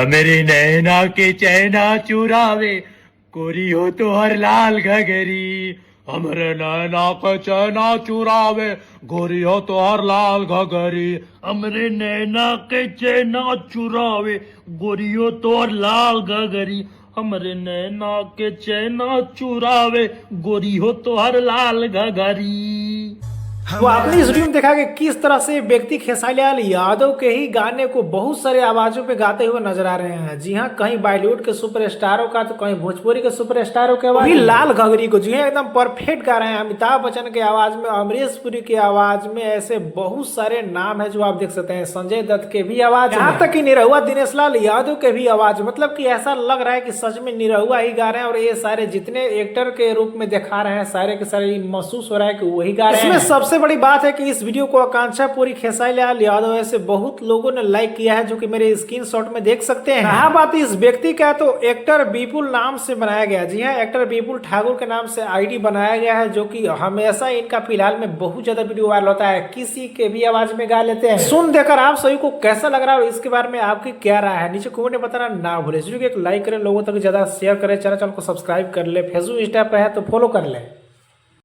मेरी नैना के चैना चुरावे, गोरी हो तो हर लाल घगरी। हमरे नैना के चैना चुरावे, गोरी हो तो हर लाल घगरी। हमरे नैना के चैना चुरावे, गोरी हो तो हर लाल घगरी। हमरे नैना के चैना चुरावे, गोरी हो तो हर लाल घगरी। तो आपने इस वीडियो में देखा कि किस तरह से व्यक्ति खेसारी लाल यादव के ही गाने को बहुत सारे आवाजों पे गाते हुए नजर आ रहे हैं। जी हाँ, कहीं बॉलीवुड के सुपरस्टारों का तो कहीं भोजपुरी के सुपरस्टारों के आवाज, लाल घगरी को जी हाँ एकदम परफेक्ट गा रहे हैं। अमिताभ बच्चन की आवाज में, अमरीश पुरी की आवाज में, ऐसे बहुत सारे नाम है जो आप देख सकते हैं। संजय दत्त के भी आवाज, यहाँ तक कि निरहुआ दिनेश लाल यादव के भी आवाज। मतलब कि ऐसा लग रहा है कि सच में निरहुआ ही गा रहे हैं और ये सारे जितने एक्टर के रूप में दिखा रहे हैं सारे के सारे महसूस हो रहा है कि वही गा रहे हैं। इसमें सबसे बड़ी बात है कि इस वीडियो को आकांक्षा पूरी खेसारी लाल यादव ऐसे बहुत लोगों ने लाइक किया है, जो कि मेरे स्क्रीनशॉट में देख सकते हैं। यहाँ बात इस व्यक्ति का तो एक्टर विपुल नाम से बनाया गया। जी हाँ, एक्टर विपुल ठाकुर के नाम से आईडी बनाया गया है, जो कि हमेशा इनका फिलहाल में बहुत ज्यादा वीडियो वायरल होता है। किसी के भी आवाज में गा लेते हैं। सुन देकर आप सभी को कैसा लग रहा है और इसके बारे में आपकी क्या राय है नीचे कमेंट में बताना ना भूले। एक लाइक करें, लोगों तक ज्यादा शेयर करें, चैनल को सब्सक्राइब कर ले, फेसबुक इंस्टा पे है तो फॉलो कर ले।